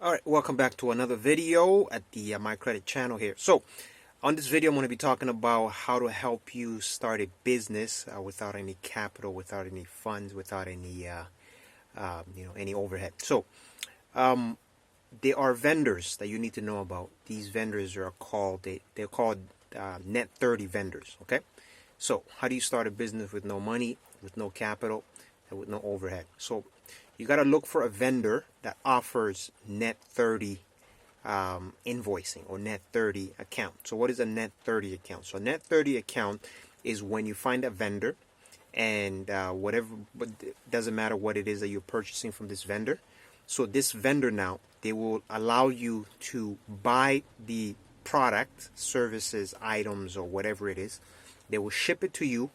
All right, welcome back to another video at the My Credit channel here. So, on this video, I'm going to be talking about how to help you start a business without any capital, without any funds, without any any overhead. So, there are vendors that you need to know about. These vendors are called they're called Net 30 vendors. Okay, so how do you start a business with no money, with no capital, and with no overhead? So you got to look for a vendor that offers Net 30 invoicing or Net 30 account. So what is a Net 30 account? So a Net 30 account is when you find a vendor and whatever, but it doesn't matter what it is that you're purchasing from this vendor. So this vendor now, they will allow you to buy the product, services, items, or whatever it is. They will ship it to you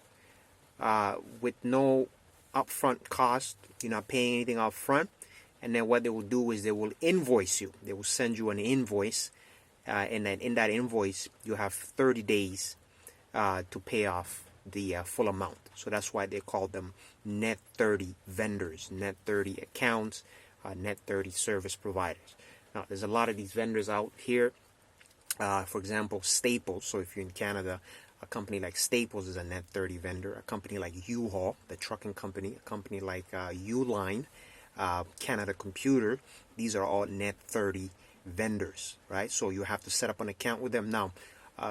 with no upfront cost. You're not paying anything up front. And then what they will do is they will invoice you. They will send you an invoice, and then in that invoice you have 30 days to pay off the full amount. So that's why they call them Net 30 vendors, Net 30 accounts, Net 30 service providers. Now there's a lot of these vendors out here. For example, Staples. So if you're in Canada, a company like Staples is a Net 30 vendor. A company like U-Haul, the trucking company, a company like Uline, Canada Computer, these are all Net 30 vendors, right? So you have to set up an account with them. Now,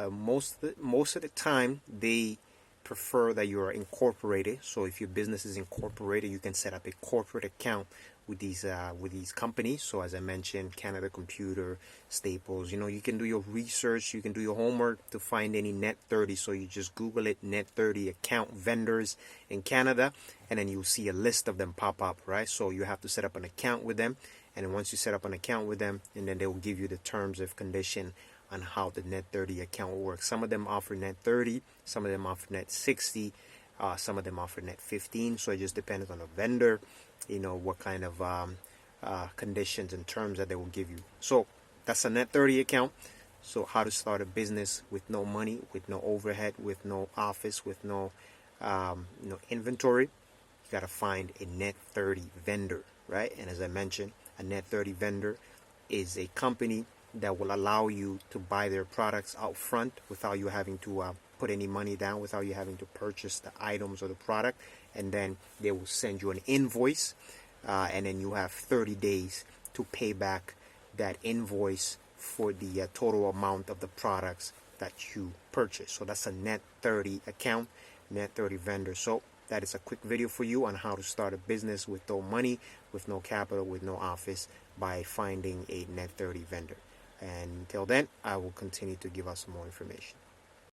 most of the time, they prefer that you are incorporated. So if your business is incorporated, you can set up a corporate account with these companies. So as I mentioned, Canada Computer, Staples, you can do your research, you can do your homework to find any Net 30. So you just Google it, Net 30 account vendors in Canada, and then you'll see a list of them pop up, right? So you have to set up an account with them, and then once you set up an account with them, and then they will give you the terms of condition on how the Net 30 account will work. Some of them offer Net 30, some of them offer Net 60, some of them offer Net 15. So it just depends on the vendor, what kind of conditions and terms that they will give you. So that's a Net 30 account. So how to start a business with no money, with no overhead, with no office, with no inventory. You got to find a Net 30 vendor, right? And as I mentioned, a Net 30 vendor is a company that will allow you to buy their products out front without you having to put any money down, without you having to purchase the items or the product, and then they will send you an invoice, and then you have 30 days to pay back that invoice for the total amount of the products that you purchase. So that's a Net 30 account, Net 30 vendor. So that is a quick video for you on how to start a business with no money, with no capital, with no office, by finding a Net 30 vendor. And until then, I will continue to give us more information.